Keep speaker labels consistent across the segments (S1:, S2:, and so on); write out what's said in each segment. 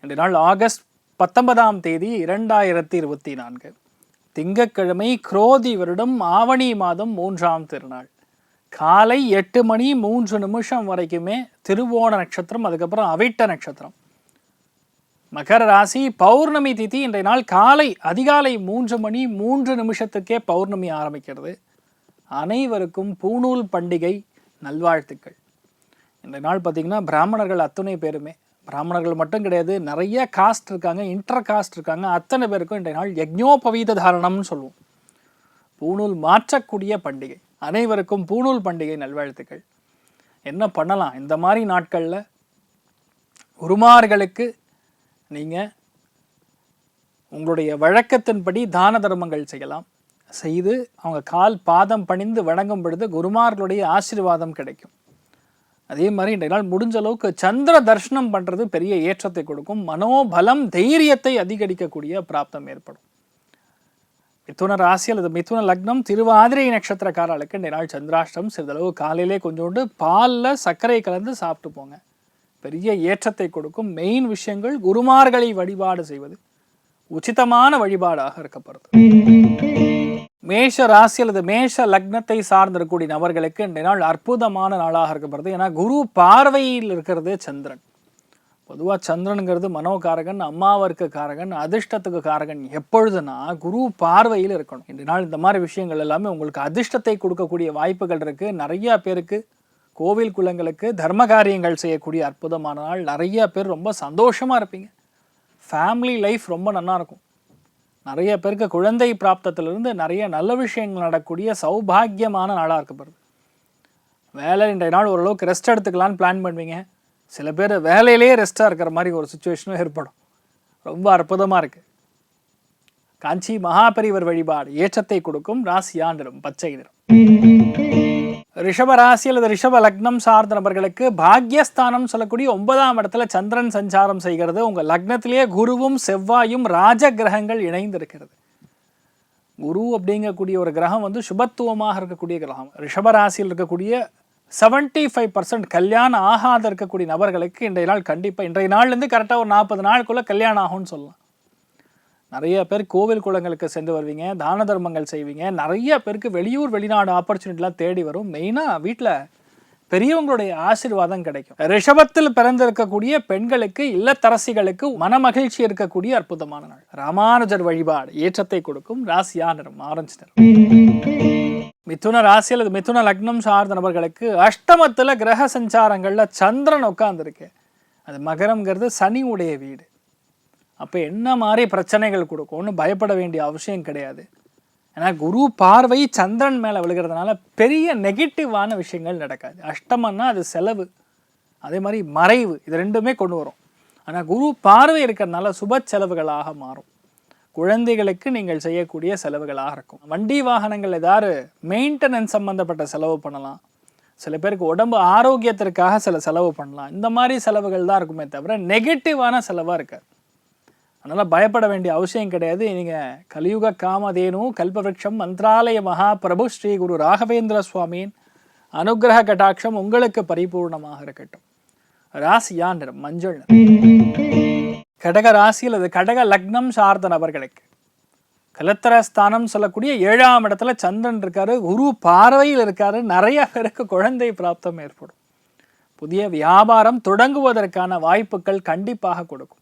S1: இன்றைய நாள் ஆகஸ்ட் 19ஆம் தேதி 2024 திங்கட்கிழமை, குரோதி வருடம் ஆவணி மாதம் 3ஆம் திருநாள். காலை 8:03 வரைக்குமே திருவோண நட்சத்திரம், அதுக்கப்புறம் அவிட்ட நட்சத்திரம். மகர ராசி, பௌர்ணமி திதி. இன்றைய நாள் காலை அதிகாலை 3:03 பௌர்ணமி ஆரம்பிக்கிறது. அனைவருக்கும் பூணூல் பண்டிகை நல்வாழ்த்துக்கள். இன்றைய நாள் பார்த்திங்கன்னா பிராமணர்கள் அத்தனை பேருமே, பிராமணர்கள் மட்டும் கிடையாது, நிறைய காஸ்ட் இருக்காங்க, இன்டர் காஸ்ட் இருக்காங்க, அத்தனை பேருக்கும் இன்றைய நாள் யக்ஞோபவீத தாரணம்னு சொல்லுவோம், பூணூல் மாற்றக்கூடிய பண்டிகை. அனைவருக்கும் பூணூல் பண்டிகை நல்வாழ்த்துக்கள். என்ன பண்ணலாம் இந்த மாதிரி நாட்களில்? குருமார்களுக்கு நீங்கள் உங்களுடைய வழக்கத்தின்படி தான தர்மங்கள் செய்யலாம். செய்து அவங்க கால் பாதம் பணிந்து வணங்கும் பொழுது குருமார்களுடைய ஆசீர்வாதம் கிடைக்கும். அதே மாதிரி இன்றைய நாள் முடிஞ்ச அளவுக்கு சந்திர தர்ஷனம் பண்ணுறது பெரிய ஏற்றத்தை கொடுக்கும். மனோபலம், தைரியத்தை அதிகரிக்கக்கூடிய பிராப்தம் ஏற்படும். மிதுன ராசி அல்லது மிதுன லக்னம், திருவாதிரை நட்சத்திரக்காரர்களுக்கு இன்றைய நாள் சந்திராஷ்டம். சிறிதளவு காலையிலே கொஞ்சோண்டு பாலில் சர்க்கரை கலந்து சாப்பிட்டு போங்க, பெரிய ஏற்றத்தை கொடுக்கும். மெயின் விஷயங்கள், குருமார்களை வழிபாடு செய்வது உச்சிதமான வழிபாடாக இருக்கப்படுது. மேஷ ராசி அல்லது மேஷ லக்னத்தை சார்ந்திருக்கக்கூடிய நபர்களுக்கு இன்றைய நாள் அற்புதமான நாளாக இருக்கப்படுது. ஏன்னா குரு பார்வையில் இருக்கிறது சந்திரன். பொதுவாக சந்திரனுங்கிறது மனோகாரகன், அம்மாவிற்கு காரகன், அதிர்ஷ்டத்துக்கு காரகன். எப்பொழுதுனா குரு பார்வையில் இருக்கணும். இன்றைய நாள் இந்த மாதிரி விஷயங்கள் எல்லாமே உங்களுக்கு அதிர்ஷ்டத்தை கொடுக்கக்கூடிய வாய்ப்புகள் இருக்குது. நிறையா பேருக்கு கோவில் குலங்களுக்கு தர்ம காரியங்கள் செய்யக்கூடிய அற்புதமான நாள். நிறைய பேர் ரொம்ப சந்தோஷமாக இருப்பீங்க. ஃபேமிலி லைஃப் ரொம்ப நல்லா இருக்கும். நிறைய பேருக்கு குழந்தை பிராப்தத்திலிருந்து நிறைய நல்ல விஷயங்கள் நடக்கக்கூடிய சௌபாகியமான நாளாக இருக்கப்படுது. வேலை இன்றைய நாள் ஓரளவுக்கு ரெஸ்ட் எடுத்துக்கலான்னு பிளான் பண்ணுவீங்க. சில பேர் வேலையிலேயே ரெஸ்ட்டாக இருக்கிற மாதிரி ஒரு சுச்சுவேஷனும் ஏற்படும். ரொம்ப அற்புதமாக இருக்குது. காஞ்சி மகாபரிவர் வழிபாடு ஏற்றத்தை கொடுக்கும். ராசியா நிறம் பச்சை நிறம். ரிஷப ராசி அல்லது ரிஷப லக்னம் சார்ந்த நபர்களுக்கு பாக்யஸ்தானம் சொல்லக்கூடிய 9ஆம் இடத்துல சந்திரன் சஞ்சாரம் செய்கிறது. உங்கள் லக்னத்திலேயே குருவும் செவ்வாயும் ராஜ கிரகங்கள் இணைந்திருக்கிறது. குரு அப்படிங்கக்கூடிய ஒரு கிரகம் சுபத்துவமாக இருக்கக்கூடிய கிரகம். ரிஷப ராசியில் இருக்கக்கூடிய 75% கல்யாணம் ஆகாத இருக்கக்கூடிய நபர்களுக்கு இன்றைய நாள் கண்டிப்பாக, இன்றைய நாள்லேருந்து கரெக்டாக ஒரு 40 நாளுக்குள்ளே கல்யாணம் ஆகும்னு சொல்லலாம். நிறைய பேர் கோவில் குளங்களுக்கு சென்று வருவீங்க, தான தர்மங்கள் செய்வீங்க. நிறைய பேருக்கு வெளியூர் வெளிநாடு ஆப்பர்ச்சுனிட்டிலாம் தேடி வரும். மெயினாக வீட்டில் பெரியவங்களுடைய ஆசீர்வாதம் கிடைக்கும். ரிஷபத்தில் பிறந்திருக்கக்கூடிய பெண்களுக்கு, இல்லத்தரசிகளுக்கு மன மகிழ்ச்சி இருக்கக்கூடிய அற்புதமான நாள். ராமானுஜர் வழிபாடு ஏற்றத்தை கொடுக்கும். ராசியா நிறம் ஆரஞ்சு நிறம். மிதுன ராசி அல்லது மிதுன லக்னம் சார்ந்த நபர்களுக்கு அஷ்டமத்தில் கிரக சஞ்சாரங்களில் சந்திரன் உட்கார்ந்துருக்கு. அது மகரம்ங்கிறது சனி உடைய வீடு. அப்போ என்ன மாதிரி பிரச்சனைகள் கொடுக்கும்னு பயப்பட வேண்டிய அவசியம் கிடையாது. ஏன்னா குரு பார்வை சந்திரன் மேலே விழுகிறதுனால பெரிய நெகட்டிவான விஷயங்கள் நடக்காது. அஷ்டமன்னா அது செலவு, அதே மாதிரி மறைவு, இது ரெண்டுமே கொண்டு வரும். ஆனால் குரு பார்வை இருக்கிறதுனால சுப செலவுகளாக மாறும். குழந்தைகளுக்கு நீங்கள் செய்யக்கூடிய செலவுகளாக இருக்கும். வண்டி வாகனங்கள் ஏதாவது மெயின்டெனன்ஸ் சம்மந்தப்பட்ட செலவு பண்ணலாம். சில பேருக்கு உடம்பு ஆரோக்கியத்திற்காக சில செலவு பண்ணலாம். இந்த மாதிரி செலவுகள் தான் இருக்குமே தவிர நெகட்டிவான செலவாக இருக்காது. அதனால் பயப்பட வேண்டிய அவசியம் கிடையாது. நீங்கள் கலியுக காமதேனு கல்பவருஷம் மந்திராலய மகாபிரபு ஸ்ரீ குரு ராகவேந்திர சுவாமியின் அனுகிரக கட்டாட்சம் உங்களுக்கு பரிபூர்ணமாக இருக்கட்டும். ராசியா நிறம் மஞ்சள் நிறம். கடக ராசி அல்லது கடக லக்னம் சார்ந்த நபர்களுக்கு கலத்திரஸ்தானம் சொல்லக்கூடிய 7ஆம் இடத்துல சந்திரன் இருக்காரு, குரு பார்வையில் இருக்காரு. நிறைய பேருக்கு குழந்தை பிராப்தம் ஏற்படும். புதிய வியாபாரம் தொடங்குவதற்கான வாய்ப்புகள் கண்டிப்பாக கொடுக்கும்.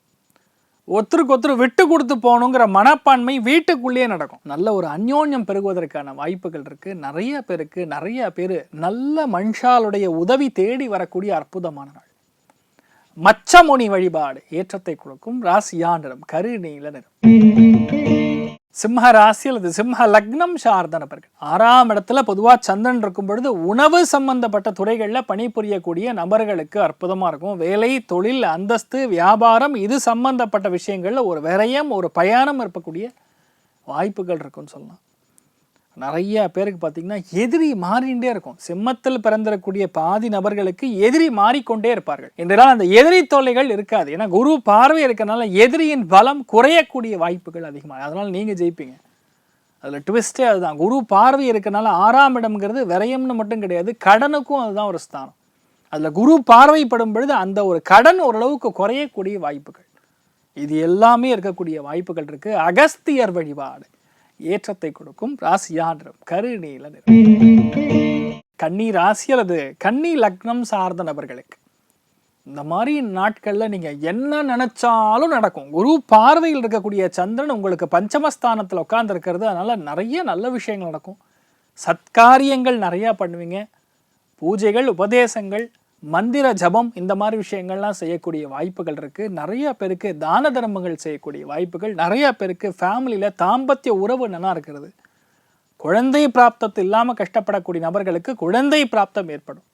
S1: ஒருத்தருக்கு ஒருத்தர் விட்டு கொடுத்து போகணுங்கிற மனப்பான்மை வீட்டுக்குள்ளேயே நடக்கும். நல்ல ஒரு அந்யோன்யம் பெருகுவதற்கான வாய்ப்புகள் இருக்குது. நிறைய பேர் நல்ல மனுஷாலுடைய உதவி தேடி வரக்கூடிய அற்புதமான நாள். மச்சமுனி வழிபாடு ஏற்றத்தை கொடுக்கும். ராசியா நிறம் கருநீல நிறம். சிம்ம ராசி அல்லது சிம்ம லக்னம் சார்ந்த நபர்கள் 6ஆம் இடத்துல பொதுவாக சந்திரன் இருக்கும் பொழுது உணவு சம்பந்தப்பட்ட துறைகளில் பணிபுரியக்கூடிய நபர்களுக்கு அற்புதமாக இருக்கும். வேலை, தொழில், அந்தஸ்து, வியாபாரம், இது சம்பந்தப்பட்ட விஷயங்களில் ஒரு விரயம், ஒரு பயணம் இருக்கக்கூடிய வாய்ப்புகள் இருக்குன்னு சொல்லலாம். நிறைய பேருக்கு பார்த்திங்கன்னா எதிரி மாறிண்டே இருக்கும். சிம்மத்தில் பிறந்திருக்கக்கூடிய பாதி நபர்களுக்கு எதிரி மாறிக்கொண்டே இருப்பார்கள். என்றால் அந்த எதிரி தொல்லைகள் இருக்காது. ஏன்னா குரு பார்வை இருக்கிறனால எதிரியின் பலம் குறையக்கூடிய வாய்ப்புகள் அதிகமாக. அதனால் நீங்கள் ஜெயிப்பீங்க. அதில் ட்விஸ்டே அதுதான். குரு பார்வை இருக்கிறனால 6ஆம் இடம்ங்கிறது விரயம்னு மட்டும் கிடையாது, கடனுக்கும் அதுதான் ஒரு ஸ்தானம். அதில் குரு பார்வைப்படும் பொழுது அந்த ஒரு கடன் ஓரளவுக்கு குறையக்கூடிய வாய்ப்புகள். இது எல்லாமே இருக்கக்கூடிய வாய்ப்புகள் இருக்குது. அகஸ்தியர் வழிபாடு ஏற்றத்தை கொடுக்கும். ராசியா நிறம் கருநீல நிறம். கன்னி ராசி அல்லது கன்னி லக்னம் சார்ந்த நபர்களுக்கு இந்த மாதிரி நாட்களில் நீங்கள் என்ன நினச்சாலும் நடக்கும். குரு பார்வையில் இருக்கக்கூடிய சந்திரன் உங்களுக்கு பஞ்சமஸ்தானத்தில் உட்கார்ந்துருக்கிறது. அதனால் நிறைய நல்ல விஷயங்கள் நடக்கும். சத்காரியங்கள் நிறையா பண்ணுவீங்க. பூஜைகள், உபதேசங்கள், மந்திர ஜபம் இந்த மாதிரி விஷயங்கள்லாம் செய்யக்கூடிய வாய்ப்புகள் இருக்குது. நிறைய பேருக்கு தான தர்மங்கள் செய்யக்கூடிய வாய்ப்புகள், நிறைய பேருக்கு ஃபேமிலியில் தாம்பத்திய உறவு நல்லா இருக்கிறது. குழந்தை பிராப்தத்து இல்லாமல் கஷ்டப்படக்கூடிய நபர்களுக்கு குழந்தை பிராப்தம் ஏற்படும்.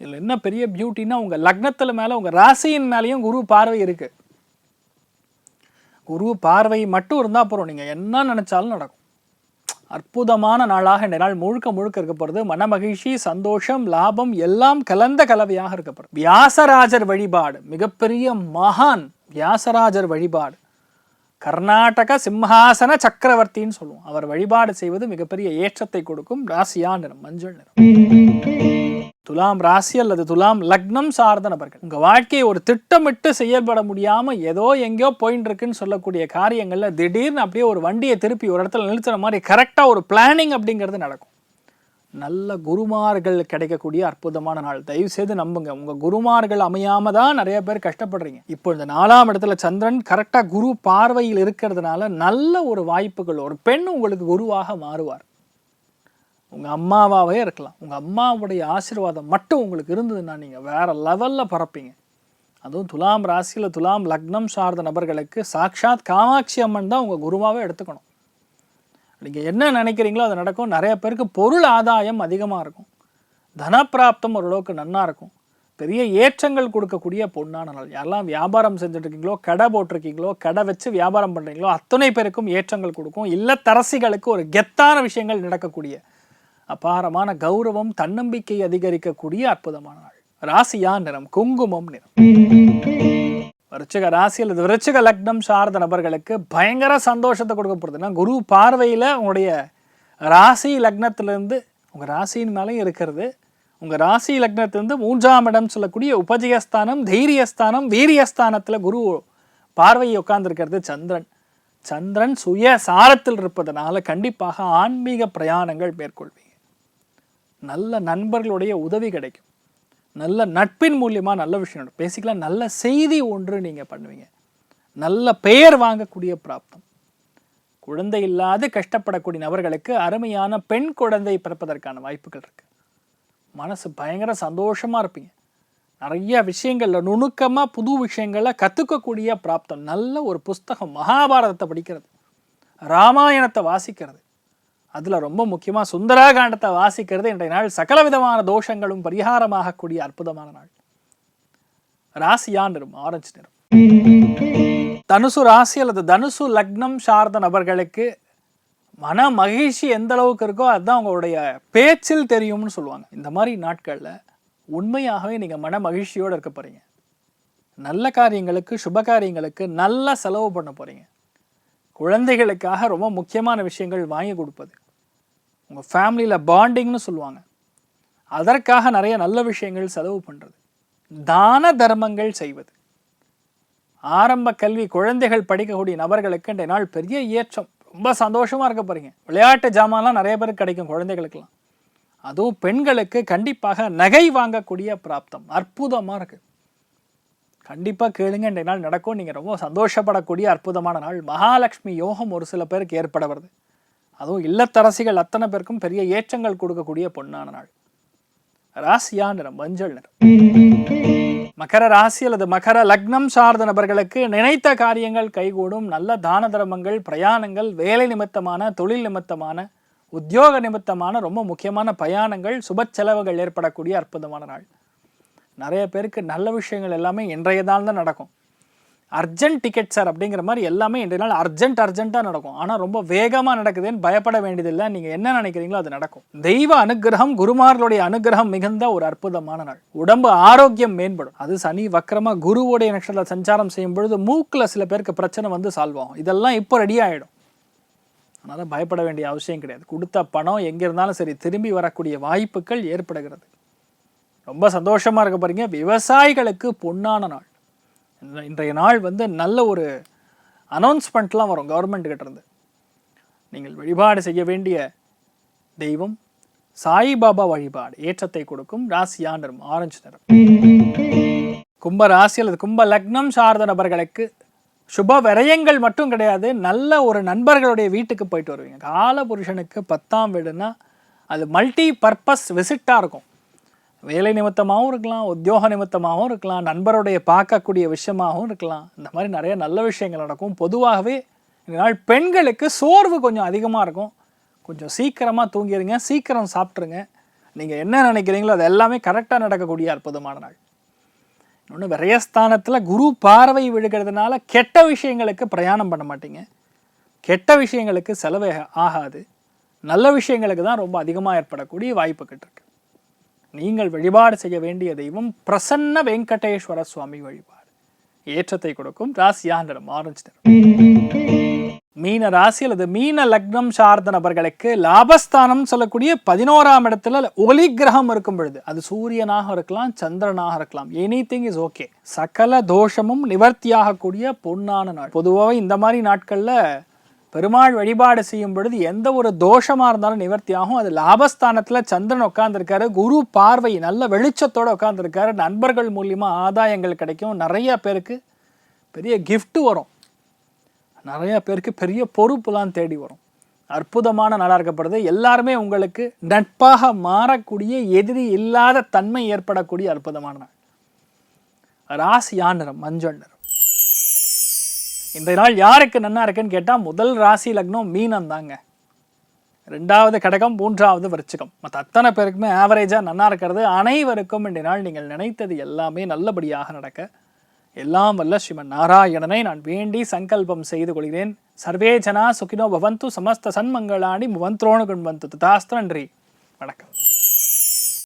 S1: இதில் என்ன பெரிய பியூட்டின்னா, உங்கள் லக்னத்தில் மேலே உங்கள் ராசியின் மேலேயும் குரு பார்வை இருக்குது. குரு பார்வை மட்டும் இருந்தால் போகிறோம், நீங்கள் என்ன நினச்சாலும் நடக்கும். அற்புதமான நாளாக இந்த நாள் முழுக்க முழுக்க இருக்க போகிறது. மனமகிழ்ச்சி, சந்தோஷம், லாபம் எல்லாம் கலந்த கலவையாக இருக்க போகிறது. வியாசராஜர் வழிபாடு மிகப்பெரிய மகான். வியாசராஜர் வழிபாடு கர்நாடக சிம்ஹாசன சக்கரவர்த்தின்னு சொல்லுவோம். அவர் வழிபாடு செய்வது மிகப்பெரிய ஏற்றத்தை கொடுக்கும். ராசியா நிறம் மஞ்சள் நிறம். துலாம் ராசி அல்லது துலாம் லக்னம் சார்ந்த நபர்கள், உங்க வாழ்க்கையை ஒரு திட்டமிட்டு செயல்பட முடியாம ஏதோ எங்கேயோ போயிட்டு இருக்குன்னு சொல்லக்கூடிய காரியங்கள்ல திடீர்னு அப்படியே ஒரு வண்டியை திருப்பி ஒரு இடத்துல நிறுத்துற மாதிரி கரெக்டா ஒரு பிளானிங் அப்படிங்கிறது நடக்கும். நல்ல குருமார்கள் கிடைக்கக்கூடிய அற்புதமான நாள். தயவு செய்து நம்புங்க, உங்க குருமார்கள் அமையாம தான் நிறைய பேர் கஷ்டப்படுறீங்க. இப்போ இந்த 4ஆம் இடத்துல சந்திரன் கரெக்டா குரு பார்வையில் இருக்கிறதுனால நல்ல ஒரு வாய்ப்புகள். ஒரு பெண் உங்களுக்கு குருவாக மாறுவார். உங்கள் அம்மாவாகவே இருக்கலாம். உங்கள் அம்மாவுடைய ஆசீர்வாதம் மட்டும் உங்களுக்கு இருந்ததுன்னா நீங்கள் வேறு லெவலில் பறப்பீங்க. அதுவும் துலாம் ராசியில் துலாம் லக்னம் சார்ந்த நபர்களுக்கு சாக்ஷாத் காமாட்சி அம்மன் தான் உங்கள் குருவாகவே எடுத்துக்கணும். நீங்கள் என்ன நினைக்கிறீங்களோ அது நடக்கும். நிறைய பேருக்கு பொருள் ஆதாயம் அதிகமாக இருக்கும். தனப்பிராப்தம் ஓரளவுக்கு நன்னா இருக்கும். பெரிய ஏற்றங்கள் கொடுக்கக்கூடிய பொன்னான நாள். யாரெல்லாம் வியாபாரம் செஞ்சுட்ருக்கீங்களோ, கடை போட்டிருக்கீங்களோ, கடை வச்சு வியாபாரம் பண்ணுறீங்களோ அத்தனை பேருக்கும் ஏற்றங்கள் கொடுக்கும். இல்லத்தரசிகளுக்கு ஒரு கெத்தான விஷயங்கள் நடக்கக்கூடிய அபாரமான கௌரவம், தன்னம்பிக்கை அதிகரிக்கக்கூடிய அற்புதமான நாள். ராசியா நிறம் குங்குமம் நிறம். விருச்சிக ராசி அல்லது விருச்சிக லக்னம் சார்ந்த நபர்களுக்கு பயங்கர சந்தோஷத்தை கொடுக்க போகிறதுனா, குரு பார்வையில் உங்களுடைய ராசி லக்னத்திலிருந்து உங்கள் ராசியின் மேலே இருக்கிறது. உங்கள் ராசி லக்னத்திலிருந்து 3ஆம் இடம் சொல்லக்கூடிய உபஜயஸ்தானம், தைரியஸ்தானம், வீரியஸ்தானத்தில் குரு பார்வையை உட்கார்ந்துருக்கிறது சந்திரன். சந்திரன் சுய சாரத்தில் இருப்பதனால கண்டிப்பாக ஆன்மீக பிரயாணங்கள் மேற்கொள்வீங்க. நல்ல நண்பர்களுடைய உதவி கிடைக்கும். நல்ல நட்பின் மூலியமாக நல்ல விஷயம் பேசிக்கலாம். நல்ல செய்தி ஒன்று நீங்கள் பண்ணுவீங்க. நல்ல பெயர் வாங்கக்கூடிய பிராப்தம். குழந்தை இல்லாத கஷ்டப்படக்கூடிய நபர்களுக்கு அருமையான பெண் குழந்தை பிறப்பதற்கான வாய்ப்புகள் இருக்குது. மனசு பயங்கர சந்தோஷமாக இருப்பீங்க. நிறைய விஷயங்களில் நுணுக்கமாக புது விஷயங்களை கற்றுக்கக்கூடிய பிராப்தம். நல்ல ஒரு புஸ்தகம், மகாபாரதத்தை படிக்கிறது, ராமாயணத்தை வாசிக்கிறது, அதில் ரொம்ப முக்கியமாக சுந்தராகாண்டத்தை வாசிக்கிறது இன்றைய நாள் சகல விதமான தோஷங்களும் பரிகாரமாகக்கூடிய அற்புதமான நாள். ராசியா நிறம் ஆரஞ்சு நிறம். தனுசு ராசி அல்லது தனுசு லக்னம் சார்ந்த நபர்களுக்கு மன மகிழ்ச்சி எந்த அளவுக்கு இருக்கோ அதுதான் உங்களுடைய பேச்சில் தெரியும்னு சொல்லுவாங்க. இந்த மாதிரி நாட்களில் உண்மையாகவே நீங்கள் மன மகிழ்ச்சியோடு இருக்க போகிறீங்க. நல்ல காரியங்களுக்கு, சுப காரியங்களுக்கு நல்ல செலவு பண்ண போகிறீங்க. குழந்தைகளுக்காக ரொம்ப முக்கியமான விஷயங்கள் வாங்கி கொடுப்பது, உங்கள் ஃபேமிலியில் பாண்டிங்னு சொல்லுவாங்க, அதற்காக நிறைய நல்ல விஷயங்கள் செலவு பண்ணுறது, தான தர்மங்கள் செய்வது, ஆரம்ப கல்வி குழந்தைகள் படிக்கக்கூடிய நபர்களுக்கு இன்றைய நாள் பெரிய ஏற்றம். ரொம்ப சந்தோஷமாக இருக்க போகிறீங்க. விளையாட்டு ஜாமான்லாம் நிறைய பேருக்கு கிடைக்கும் குழந்தைகளுக்கெல்லாம். அதுவும் பெண்களுக்கு கண்டிப்பாக நகை வாங்கக்கூடிய பிராப்தம் அற்புதமாக இருக்குது. கண்டிப்பாக கேளுங்க, இன்றைய நாள் நடக்கும். நீங்கள் ரொம்ப சந்தோஷப்படக்கூடிய அற்புதமான நாள். மகாலட்சுமி யோகம் ஒரு சில பேருக்கு ஏற்பட வருது. அதுவும் இல்லத்தரசிகள் அத்தனை பேருக்கும் பெரிய ஏற்றங்கள் கொடுக்கக்கூடிய பொன்னான நாள். ராசியா நிறம் மஞ்சள் நிறம். மகர ராசி அல்லது மகர லக்னம் சார்ந்த நபர்களுக்கு நினைத்த காரியங்கள் கைகூடும். நல்ல தான தர்மங்கள், பிரயாணங்கள், வேலை நிமித்தமான, தொழில் நிமித்தமான, உத்தியோக நிமித்தமான ரொம்ப முக்கியமான பயணங்கள், சுப செலவுகள் ஏற்படக்கூடிய அற்புதமான நாள். நிறைய பேருக்கு நல்ல விஷயங்கள் எல்லாமே இன்றைய நாள் தான் நடக்கும். அர்ஜென்ட் டிக்கெட் சார் அப்படிங்கிற மாதிரி எல்லாமே இன்றைய நாள் அர்ஜென்ட்டாக நடக்கும். ஆனால் ரொம்ப வேகமாக நடக்குதுன்னு பயப்பட வேண்டியதில்லை. நீங்கள் என்ன நினைக்கிறீங்களோ அது நடக்கும். தெய்வ அனுகிரகம், குருமார்களுடைய அனுகிரகம் மிகுந்த ஒரு அற்புதமான நாள். உடம்பு ஆரோக்கியம் மேம்படும். அது சனி வக்கரமாக குருவோடைய நட்சத்திரத்தில் சஞ்சாரம் செய்யும் பொழுது மூக்கில் சில பேருக்கு பிரச்சனை வந்து சால்வ் ஆகும். இதெல்லாம் இப்போ ரெடி ஆகிடும். அதனால் பயப்பட வேண்டிய அவசியம் கிடையாது. கொடுத்த பணம் எங்கே இருந்தாலும் சரி திரும்பி வரக்கூடிய வாய்ப்புகள் ஏற்படுகிறது. ரொம்ப சந்தோஷமாக இருக்க போகிறீங்க. விவசாயிகளுக்கு பொன்னான நாள். இன்றைய நாள் வந்து நல்ல ஒரு அனௌன்ஸ்மெண்ட்லாம் வரும் கவர்மெண்ட் கிட்ட இருந்து. நீங்கள் வழிபாடு செய்ய வேண்டிய தெய்வம் சாய்பாபா வழிபாடு ஏற்றத்தை கொடுக்கும். ராசியா நிறம் ஆரஞ்சு நிறம். கும்ப ராசி அல்லது கும்ப லக்னம் சார்ந்த நபர்களுக்கு சுப விரயங்கள் மட்டும் கிடையாது, நல்ல ஒரு நண்பர்களுடைய வீட்டுக்கு போயிட்டு வருவீங்க. கால புருஷனுக்கு 10ஆம் வீடுனா அது மல்டி பர்பஸ் விசிட்டாக இருக்கும். வேலை நிமித்தமாகவும் இருக்கலாம், உத்தியோக நிமித்தமாகவும் இருக்கலாம், நண்பருடைய பார்க்கக்கூடிய விஷயமாகவும் இருக்கலாம். இந்த மாதிரி நிறைய நல்ல விஷயங்கள் நடக்கும். பொதுவாகவே இந்த நாள் பெண்களுக்கு சோர்வு கொஞ்சம் அதிகமாக இருக்கும். கொஞ்சம் சீக்கிரமாக தூங்கிடுங்க, சீக்கிரம் சாப்பிட்ருங்க. நீங்கள் என்ன நினைக்கிறீங்களோ அது எல்லாமே கரெக்டாக நடக்கக்கூடிய அற்புதமான நாள். இன்னொன்று, விரயஸ்தானத்தில் குரு பார்வை விழுகிறதுனால கெட்ட விஷயங்களுக்கு பிரயாணம் பண்ண மாட்டீங்க, கெட்ட விஷயங்களுக்கு செலவு ஆகாது, நல்ல விஷயங்களுக்கு தான் ரொம்ப அதிகமாக ஏற்படக்கூடிய வாய்ப்புக்கிட்டு இருக்கு. நீங்கள் வழிபாடு செய்ய வேண்டிய தெய்வம் பிரசன்ன வெங்கடேஸ்வர சுவாமி வழிபாடு ஏற்றத்தை கொடுக்கும். ராசியா நிறம் ஆரஞ்சு நிறம். மீன ராசி அல்லது மீன லக்னம் சார்ந்த நபர்களுக்கு லாபஸ்தானம் சொல்லக்கூடிய 11ஆம் இடத்துல ஒளி கிரகம் இருக்கும் பொழுது, அது சூரியனாக இருக்கலாம், சந்திரனாக இருக்கலாம், எனிதிங் இஸ் ஓகே. சகல தோஷமும் நிவர்த்தியாகக்கூடிய பொன்னான நாள். பொதுவாக இந்த மாதிரி நாட்களில் பெருமாள் வழிபாடு செய்யும் பொழுது எந்த ஒரு தோஷமாக இருந்தாலும் நிவர்த்தி ஆகும். அது லாபஸ்தானத்தில் சந்திரன் உட்காந்துருக்காரு, குரு பார்வை நல்ல வெளிச்சத்தோடு உட்காந்துருக்காரு, நண்பர்கள் மூலியமாக ஆதாயங்கள் கிடைக்கும், நிறைய பேருக்கு பெரிய கிஃப்ட் வரும், நிறைய பேருக்கு பெரிய பொறுப்புலாம் தேடி வரும். அற்புதமான நாளாக இருக்கப்படுது. எல்லாருமே உங்களுக்கு நட்பாக மாறக்கூடிய, எதிரி இல்லாத தன்மை ஏற்படக்கூடிய அற்புதமான நாள். ராசியா நிறம் மஞ்சள் நிறம். இந்த நாள் யாருக்கு நன்னா இருக்குன்னு கேட்டால் முதல் ராசி லக்னம் மீனம் தாங்க, 2வது கடகம், 3வது விருச்சிகம். மற்ற அத்தனை பேருக்குமே ஆவரேஜாக நன்னா இருக்கிறது. அனைவருக்கும் இந்த நாள் நீங்கள் நினைத்தது எல்லாமே நல்லபடியாக நடக்க எல்லாம் வல்ல ஸ்ரீமன் நாராயணனை நான் வேண்டி சங்கல்பம் செய்து கொள்கிறேன். சர்வே ஜனா சுகினோ பவந்து, சமஸ்த சன்மங்களாணி முவந்த்ரோணு குண்வந்து. ததாஸ்து. நன்றி, வணக்கம்.